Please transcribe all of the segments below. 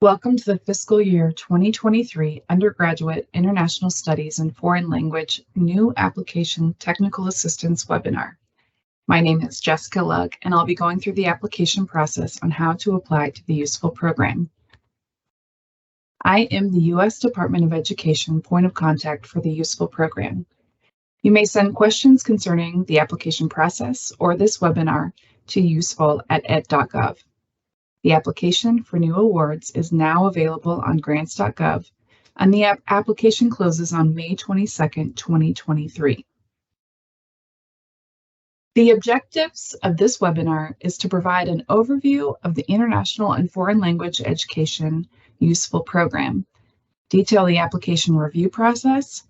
Welcome to the Fiscal Year 2023 Undergraduate International Studies and Foreign Language New Application Technical Assistance webinar. My name is Jessica Lugg, and I'll be going through the application process on how to apply to the UISFL program. I am the U.S. Department of Education point of contact for the UISFL program. You may send questions concerning the application process or this webinar to usefl@ed.gov. The application for new awards is now available on grants.gov, and the application closes on May 22, 2023. The objectives of this webinar is to provide an overview of the International and Foreign Language Education UISFL program, detail the application review process,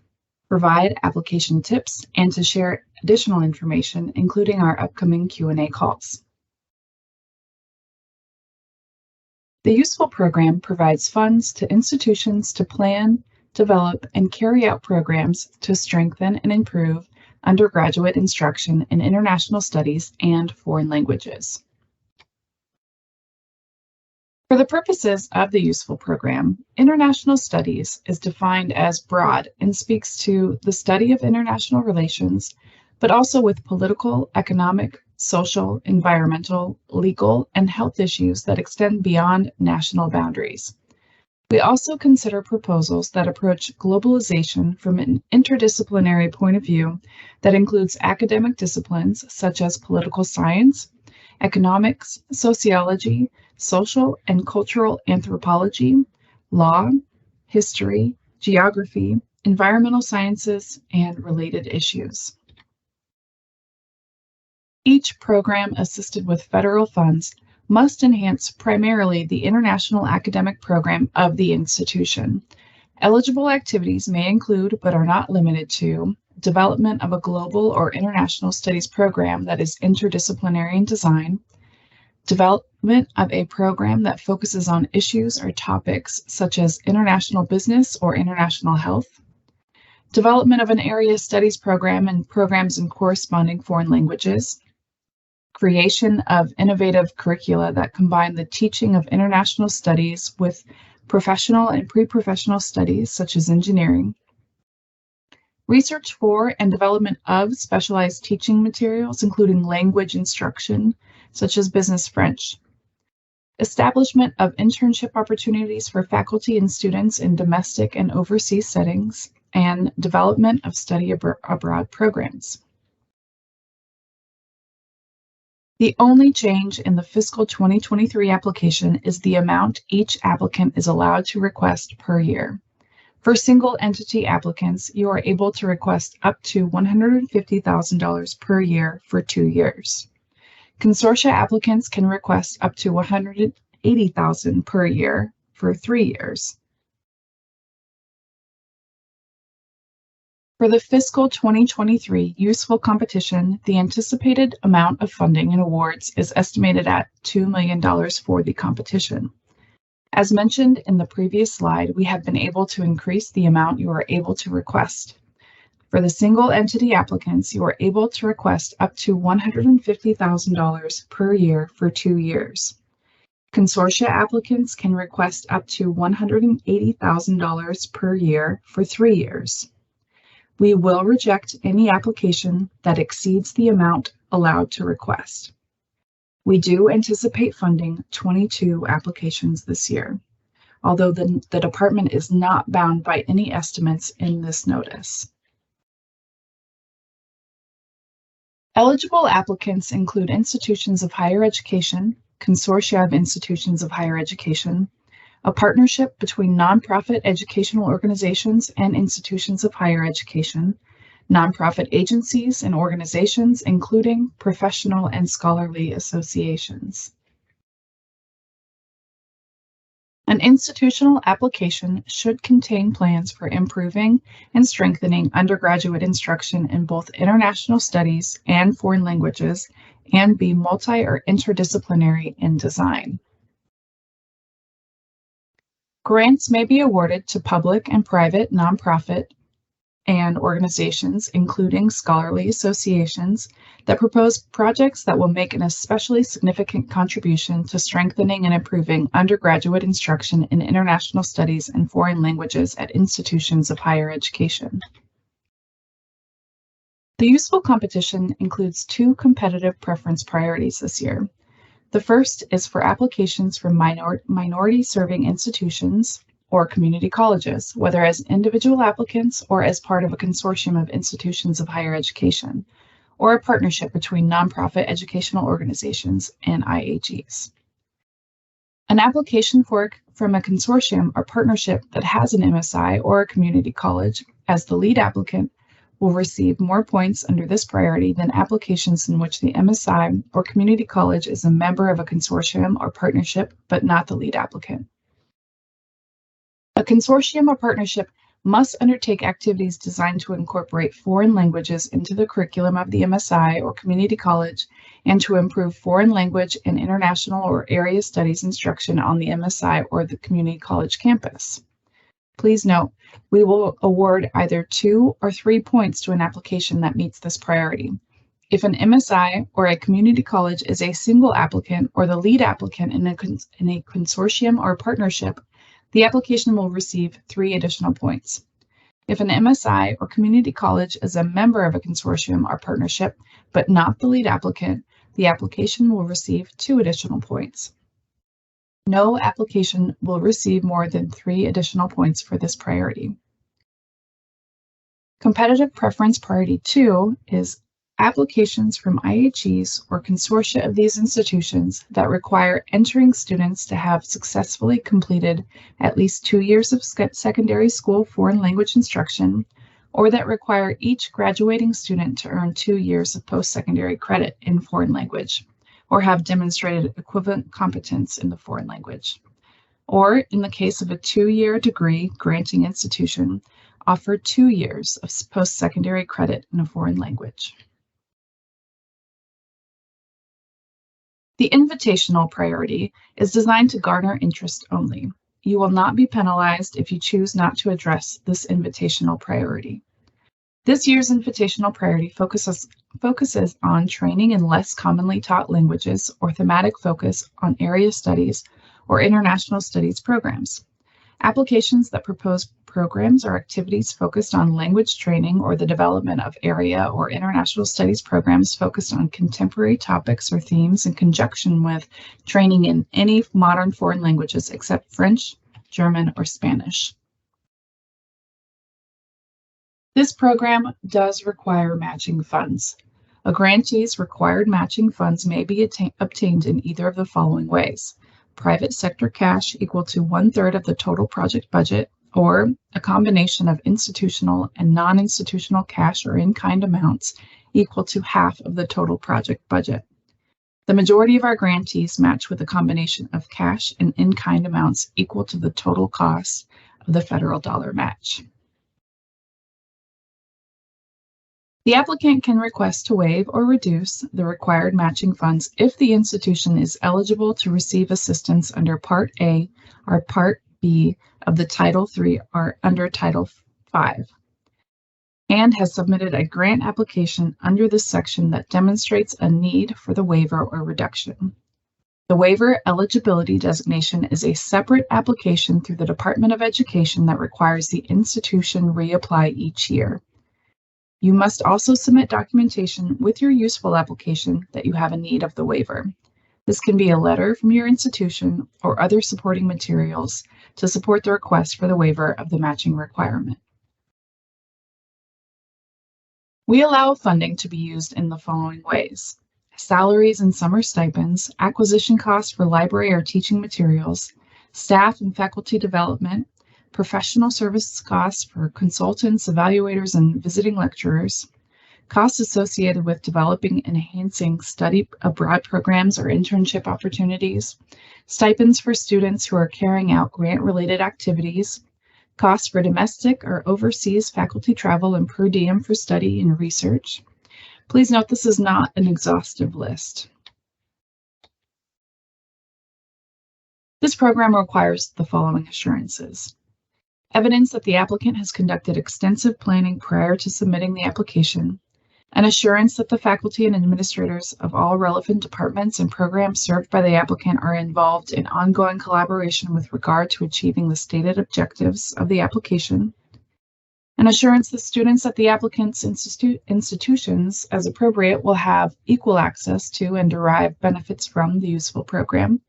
provide application tips, and to share additional information, including our upcoming Q&A calls. The UISFL program provides funds to institutions to plan, develop, and carry out programs to strengthen and improve undergraduate instruction in international studies and foreign languages. For the purposes of the UISFL program, international studies is defined as broad and speaks to the study of international relations, but also with political, economic, social, environmental, legal, and health issues that extend beyond national boundaries. We also consider proposals that approach globalization from an interdisciplinary point of view that includes academic disciplines such as political science, economics, sociology, social and cultural anthropology, law, history, geography, environmental sciences, and related issues. Each program assisted with federal funds must enhance primarily the international academic program of the institution. Eligible activities may include, but are not limited to, development of a global or international studies program that is interdisciplinary in design, development of a program that focuses on issues or topics such as international business or international health, development of an area studies program and programs in corresponding foreign languages, creation of innovative curricula that combine the teaching of international studies with professional and pre-professional studies such as engineering, research for and development of specialized teaching materials including language instruction such as business French, establishment of internship opportunities for faculty and students in domestic and overseas settings, and development of study abroad programs. The only change in the fiscal 2023 application is the amount each applicant is allowed to request per year. For single entity applicants, you are able to request up to $150,000 per year for 2 years. Consortia applicants can request up to $180,000 per year for 3 years. For the fiscal 2023 UISFL competition, the anticipated amount of funding and awards is estimated at $2 million for the competition. As mentioned in the previous slide, we have been able to increase the amount you are able to request. For the single entity applicants, you are able to request up to $150,000 per year for 2 years. Consortia applicants can request up to $180,000 per year for 3 years. We will reject any application that exceeds the amount allowed to request. We do anticipate funding 22 applications this year, although the department is not bound by any estimates in this notice. Eligible applicants include institutions of higher education, consortia of institutions of higher education, a partnership between nonprofit educational organizations and institutions of higher education, nonprofit agencies and organizations, including professional and scholarly associations. An institutional application should contain plans for improving and strengthening undergraduate instruction in both international studies and foreign languages and be multi- or interdisciplinary in design. Grants may be awarded to public and private nonprofit, and organizations, including scholarly associations, that propose projects that will make an especially significant contribution to strengthening and improving undergraduate instruction in international studies and foreign languages at institutions of higher education. The useful competition includes 2 competitive preference priorities this year. The first is for applications from minority-serving institutions or community colleges, whether as individual applicants or as part of a consortium of institutions of higher education, or a partnership between nonprofit educational organizations and IHEs. An application from a consortium or partnership that has an MSI or a community college as the lead applicant will receive more points under this priority than applications in which the MSI or community college is a member of a consortium or partnership but not the lead applicant. A consortium or partnership must undertake activities designed to incorporate foreign languages into the curriculum of the MSI or community college and to improve foreign language and international or area studies instruction on the MSI or the community college campus. Please note, we will award either 2 or 3 points to an application that meets this priority. If an MSI or a community college is a single applicant or the lead applicant in a consortium or partnership, the application will receive 3 additional points. If an MSI or community college is a member of a consortium or partnership, but not the lead applicant, the application will receive 2 additional points. No application will receive more than 3 additional points for this priority. Competitive preference priority 2 is applications from IHEs or consortia of these institutions that require entering students to have successfully completed at least 2 years of secondary school foreign language instruction, or that require each graduating student to earn 2 years of post-secondary credit in foreign language, or have demonstrated equivalent competence in the foreign language. Or, in the case of a 2-year degree granting institution, offer 2 years of post-secondary credit in a foreign language. The invitational priority is designed to garner interest only. You will not be penalized if you choose not to address this invitational priority. This year's invitational priority focuses on training in less commonly taught languages or thematic focus on area studies or international studies programs. Applications that propose programs or activities focused on language training or the development of area or international studies programs focused on contemporary topics or themes in conjunction with training in any modern foreign languages except French, German, or Spanish. This program does require matching funds. A grantee's required matching funds may be obtained in either of the following ways: private sector cash equal to 1/3 of the total project budget, or a combination of institutional and non-institutional cash or in-kind amounts equal to half of the total project budget. The majority of our grantees match with a combination of cash and in-kind amounts equal to the total cost of the federal dollar match. The applicant can request to waive or reduce the required matching funds if the institution is eligible to receive assistance under Part A or Part B of the Title III or under Title V, and has submitted a grant application under this section that demonstrates a need for the waiver or reduction. The waiver eligibility designation is a separate application through the Department of Education that requires the institution reapply each year. You must also submit documentation with your useful application that you have a need of the waiver. This can be a letter from your institution or other supporting materials to support the request for the waiver of the matching requirement. We allow funding to be used in the following ways: salaries and summer stipends, acquisition costs for library or teaching materials, staff and faculty development, professional service costs for consultants, evaluators, and visiting lecturers, costs associated with developing and enhancing study abroad programs or internship opportunities, stipends for students who are carrying out grant-related activities, costs for domestic or overseas faculty travel and per diem for study and research. Please note this is not an exhaustive list. This program requires the following assurances: evidence that the applicant has conducted extensive planning prior to submitting the application, an assurance that the faculty and administrators of all relevant departments and programs served by the applicant are involved in ongoing collaboration with regard to achieving the stated objectives of the application, an assurance that students at the applicant's institutions, as appropriate, will have equal access to and derive benefits from the UISFL program,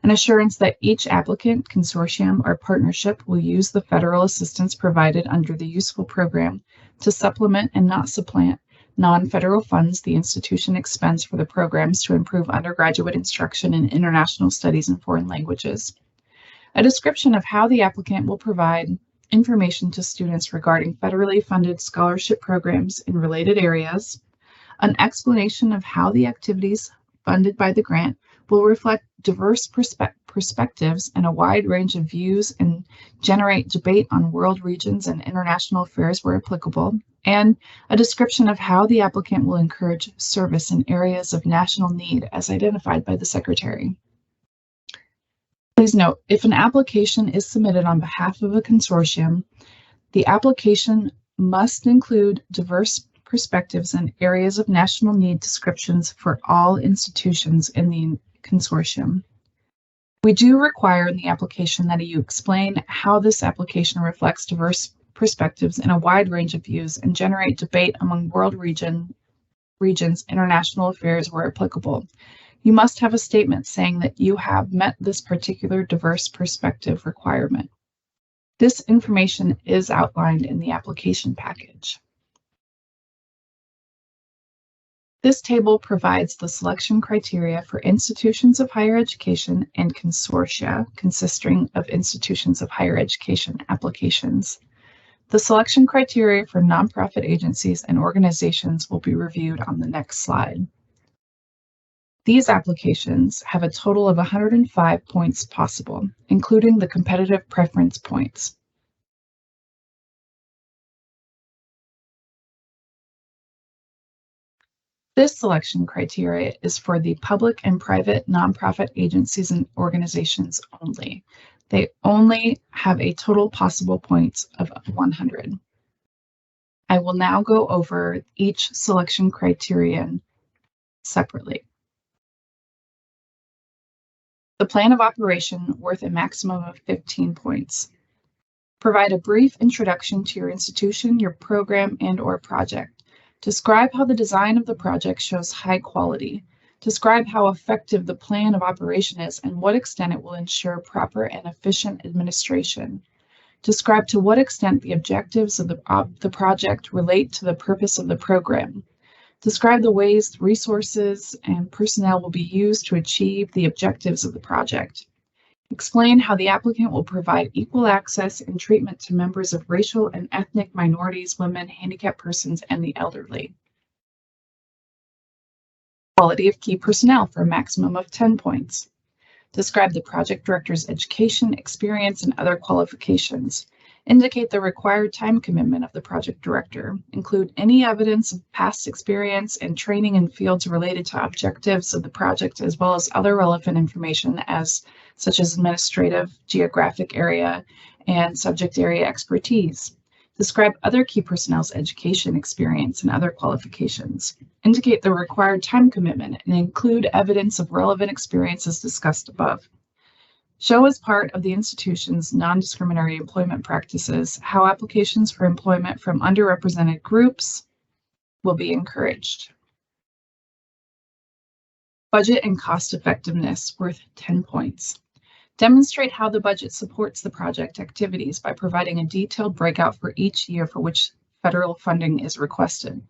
an assurance that each applicant, consortium, or partnership will use the federal assistance provided under the UISFL program to supplement and not supplant non-federal funds the institution expends for the programs to improve undergraduate instruction in international studies and foreign languages, a description of how the applicant will provide information to students regarding federally funded scholarship programs in related areas, an explanation of how the activities funded by the grant will reflect diverse perspectives and a wide range of views and generate debate on world regions and international affairs where applicable, and a description of how the applicant will encourage service in areas of national need as identified by the Secretary. Please note, if an application is submitted on behalf of a consortium, the application must include diverse perspectives and areas of national need descriptions for all institutions in the consortium. We do require in the application that you explain how this application reflects diverse perspectives in a wide range of views and generate debate among world regions, international affairs where applicable. You must have a statement saying that you have met this particular diverse perspective requirement. This information is outlined in the application package. This table provides the selection criteria for institutions of higher education and consortia consisting of institutions of higher education applications. The selection criteria for nonprofit agencies and organizations will be reviewed on the next slide. These applications have a total of 105 points possible, including the competitive preference points. This selection criteria is for the public and private nonprofit agencies and organizations only. They only have a total possible points of 100. I will now go over each selection criterion separately. The plan of operation worth a maximum of 15 points. Provide a brief introduction to your institution, your program, and/or project. Describe how the design of the project shows high quality. Describe how effective the plan of operation is and what extent it will ensure proper and efficient administration. Describe to what extent the objectives of the project relate to the purpose of the program. Describe the ways resources and personnel will be used to achieve the objectives of the project. Explain how the applicant will provide equal access and treatment to members of racial and ethnic minorities, women, handicapped persons, and the elderly. Quality of key personnel for a maximum of 10 points. Describe the project director's education, experience, and other qualifications. Indicate the required time commitment of the project director. Include any evidence of past experience and training in fields related to objectives of the project, as well as other relevant information such as administrative, geographic area, and subject area expertise. Describe other key personnel's education, experience, and other qualifications. Indicate the required time commitment and include evidence of relevant experiences discussed above. Show as part of the institution's non-discriminatory employment practices how applications for employment from underrepresented groups will be encouraged. Budget and cost effectiveness worth 10 points. Demonstrate how the budget supports the project activities by providing a detailed breakout for each year for which federal funding is requested.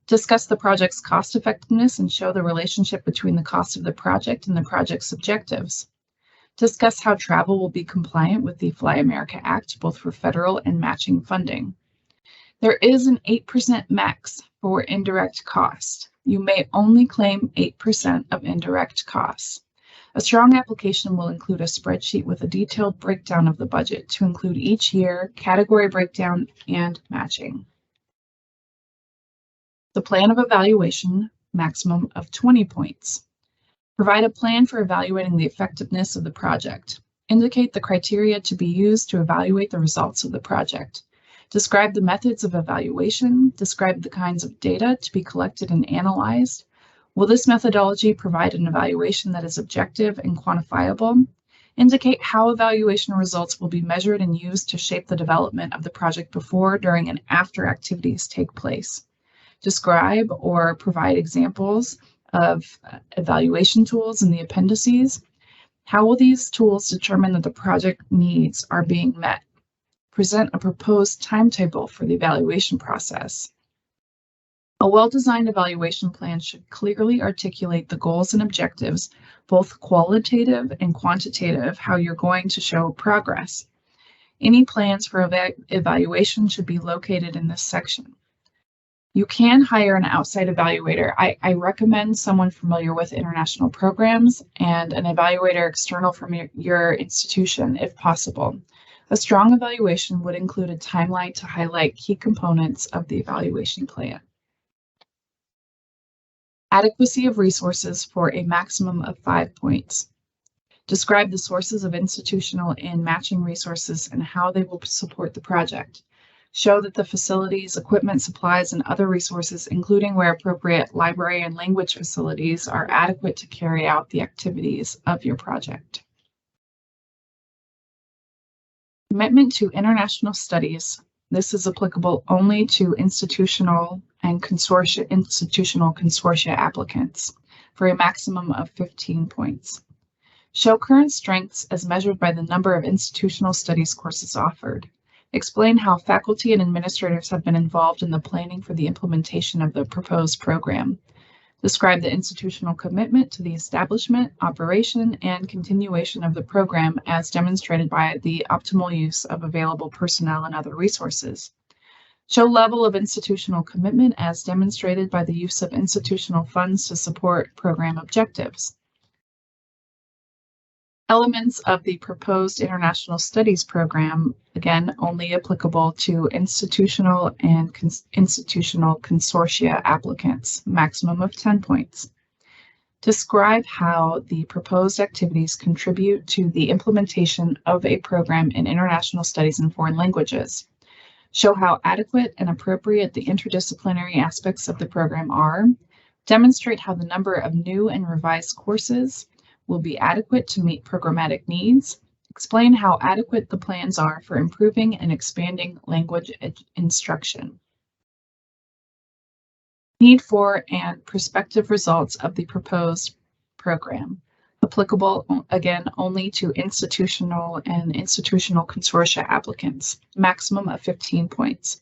Discuss the project's cost effectiveness and show the relationship between the cost of the project and the project's objectives. Discuss how travel will be compliant with the Fly America Act, both for federal and matching funding. There is an 8% max for indirect cost. You may only claim 8% of indirect costs. A strong application will include a spreadsheet with a detailed breakdown of the budget to include each year, category breakdown, and matching. The plan of evaluation, maximum of 20 points. Provide a plan for evaluating the effectiveness of the project. Indicate the criteria to be used to evaluate the results of the project. Describe the methods of evaluation. Describe the kinds of data to be collected and analyzed. Will this methodology provide an evaluation that is objective and quantifiable? Indicate how evaluation results will be measured and used to shape the development of the project before, during, and after activities take place. Describe or provide examples of evaluation tools in the appendices. How will these tools determine that the project needs are being met? Present a proposed timetable for the evaluation process. A well-designed evaluation plan should clearly articulate the goals and objectives, both qualitative and quantitative, how you're going to show progress. Any plans for evaluation should be located in this section. You can hire an outside evaluator. I recommend someone familiar with international programs and an evaluator external from your institution if possible. A strong evaluation would include a timeline to highlight key components of the evaluation plan. Adequacy of resources for a maximum of 5 points. Describe the sources of institutional and matching resources and how they will support the project. Show that the facilities, equipment, supplies, and other resources, including where appropriate, library and language facilities, are adequate to carry out the activities of your project. Commitment to international studies. This is applicable only to institutional consortia applicants for a maximum of 15 points. Show current strengths as measured by the number of institutional studies courses offered. Explain how faculty and administrators have been involved in the planning for the implementation of the proposed program. Describe the institutional commitment to the establishment, operation, and continuation of the program as demonstrated by the optimal use of available personnel and other resources. Show level of institutional commitment as demonstrated by the use of institutional funds to support program objectives. Elements of the proposed international studies program, again, only applicable to institutional and institutional consortia applicants, maximum of 10 points. Describe how the proposed activities contribute to the implementation of a program in international studies and foreign languages. Show how adequate and appropriate the interdisciplinary aspects of the program are. Demonstrate how the number of new and revised courses will be adequate to meet programmatic needs. Explain how adequate the plans are for improving and expanding language instruction. Need for and prospective results of the proposed program. Applicable, again, only to institutional and institutional consortia applicants, maximum of 15 points.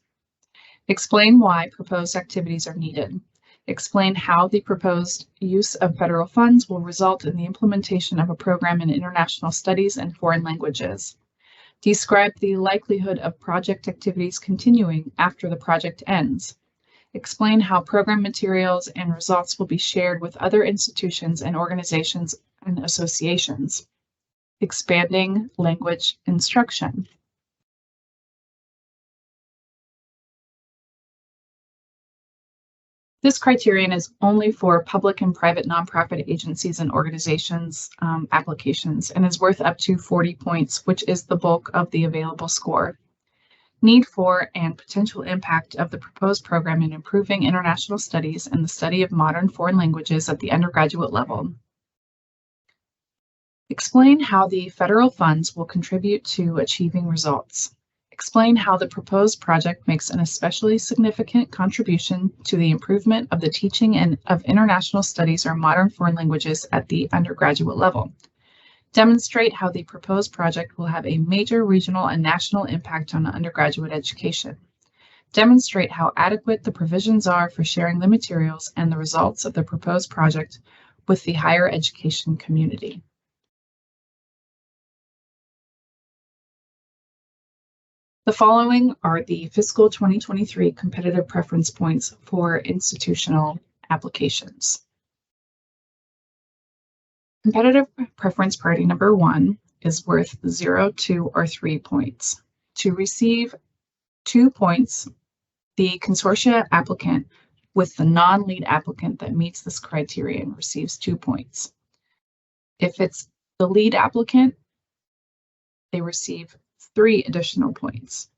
Explain why proposed activities are needed. Explain how the proposed use of federal funds will result in the implementation of a program in international studies and foreign languages. Describe the likelihood of project activities continuing after the project ends. Explain how program materials and results will be shared with other institutions and organizations and associations. Expanding language instruction. This criterion is only for public and private nonprofit agencies and organizations applications and is worth up to 40 points, which is the bulk of the available score. Need for and potential impact of the proposed program in improving international studies and the study of modern foreign languages at the undergraduate level. Explain how the federal funds will contribute to achieving results. Explain how the proposed project makes an especially significant contribution to the improvement of the teaching of international studies or modern foreign languages at the undergraduate level. Demonstrate how the proposed project will have a major regional and national impact on undergraduate education. Demonstrate how adequate the provisions are for sharing the materials and the results of the proposed project with the higher education community. The following are the fiscal 2023 competitive preference points for institutional applications. Competitive preference priority number 1 is worth 0, 2, or 3 points. To receive 2 points, the consortia applicant with the non-lead applicant that meets this criterion receives 2 points. If it's the lead applicant, they receive 3 additional points.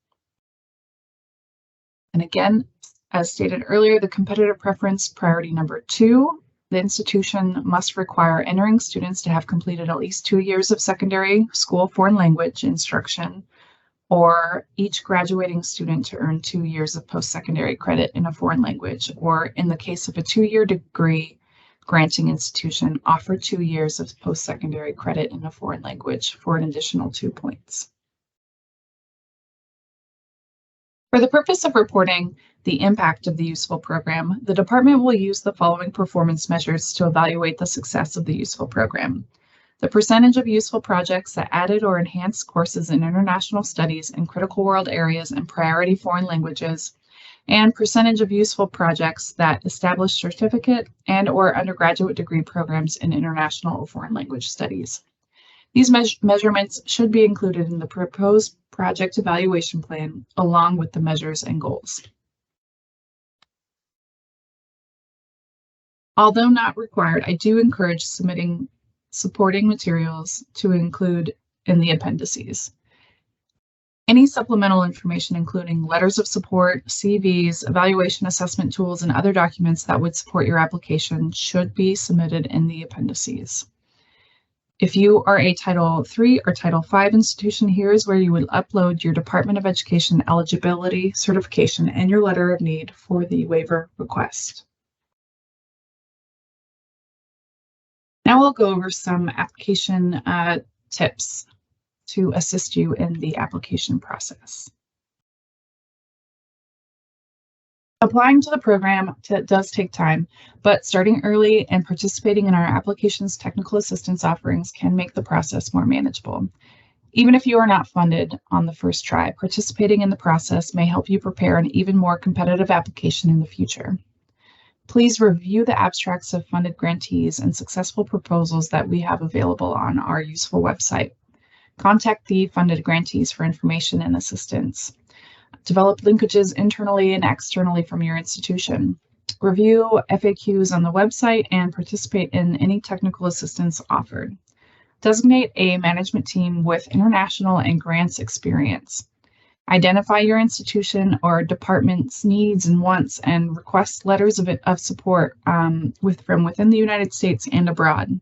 And again, as stated earlier, the competitive preference priority number 2, the institution must require entering students to have completed at least 2 years of secondary school foreign language instruction, or each graduating student to earn 2 years of post-secondary credit in a foreign language, or in the case of a 2-year degree granting institution, offer 2 years of post-secondary credit in a foreign language for an additional 2 points. For the purpose of reporting the impact of the UISFL program, the department will use the following performance measures to evaluate the success of the UISFL program: the percentage of UISFL projects that added or enhanced courses in international studies and critical world areas and priority foreign languages, and percentage of UISFL projects that established certificate and/or undergraduate degree programs in international or foreign language studies. These measurements should be included in the proposed project evaluation plan, along with the measures and goals. Although not required, I do encourage submitting supporting materials to include in the appendices. Any supplemental information, including letters of support, CVs, evaluation assessment tools, and other documents that would support your application, should be submitted in the appendices. If you are a Title III or Title V institution, here is where you would upload your Department of Education eligibility certification and your letter of need for the waiver request. Now we'll go over some application tips to assist you in the application process. Applying to the program does take time, but starting early and participating in our application's technical assistance offerings can make the process more manageable. Even if you are not funded on the first try, participating in the process may help you prepare an even more competitive application in the future. Please review the abstracts of funded grantees and successful proposals that we have available on our UISFL website. Contact the funded grantees for information and assistance. Develop linkages internally and externally from your institution. Review FAQs on the website and participate in any technical assistance offered. Designate a management team with international and grants experience. Identify your institution or department's needs and wants and request letters of support from within the United States and abroad.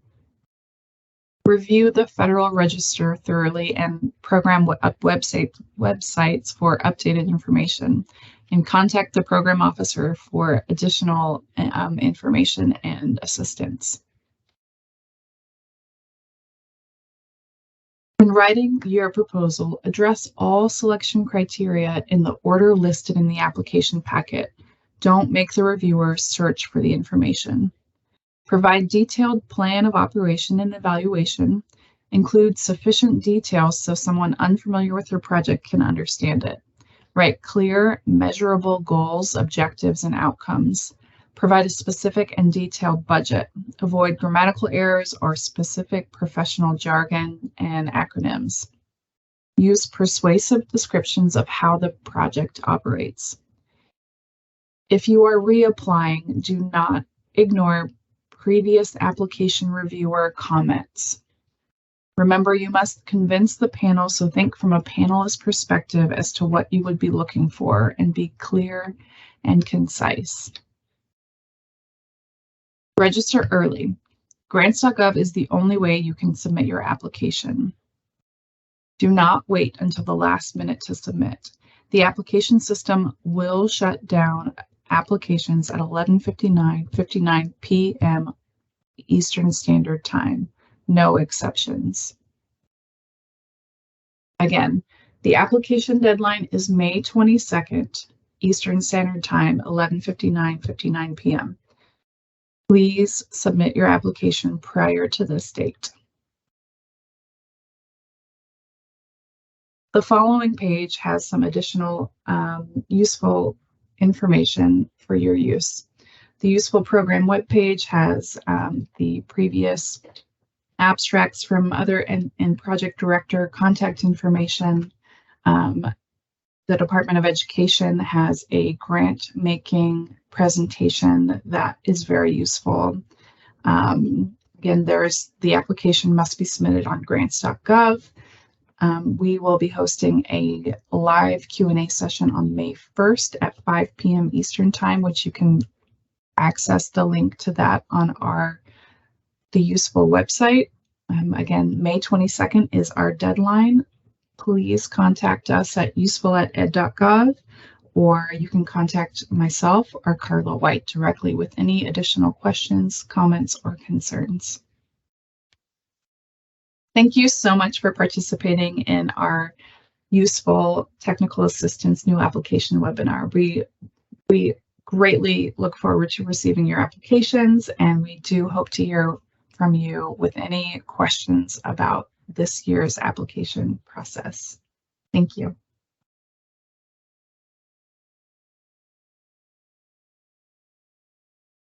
Review the Federal Register thoroughly and program websites for updated information, and contact the program officer for additional information and assistance. When writing your proposal, address all selection criteria in the order listed in the application packet. Don't make the reviewer search for the information. Provide detailed plan of operation and evaluation. Include sufficient details so someone unfamiliar with your project can understand it. Write clear, measurable goals, objectives, and outcomes. Provide a specific and detailed budget. Avoid grammatical errors or specific professional jargon and acronyms. Use persuasive descriptions of how the project operates. If you are reapplying, do not ignore previous application reviewer comments. Remember, you must convince the panel, so think from a panelist perspective as to what you would be looking for and be clear and concise. Register early. Grants.gov is the only way you can submit your application. Do not wait until the last minute to submit. The application system will shut down applications at 11:59 p.m. Eastern Standard Time. No exceptions. Again, the application deadline is May 22nd, Eastern Standard Time, 11:59 p.m. Please submit your application prior to this date. The following page has some additional useful information for your use. The UISFL program webpage has the previous abstracts from other and project director contact information. The Department of Education has a grant making presentation that is very useful. Again, the application must be submitted on grants.gov. We will be hosting a live Q&A session on May 1st at 5 p.m. Eastern Time, which you can access the link to that on the UISFL website. Again, May 22nd is our deadline. Please contact us at useful@ed.gov, or you can contact myself or Carla White directly with any additional questions, comments, or concerns. Thank you so much for participating in our UISFL Technical Assistance New Application webinar. We greatly look forward to receiving your applications, and we do hope to hear from you with any questions about this year's application process. Thank you.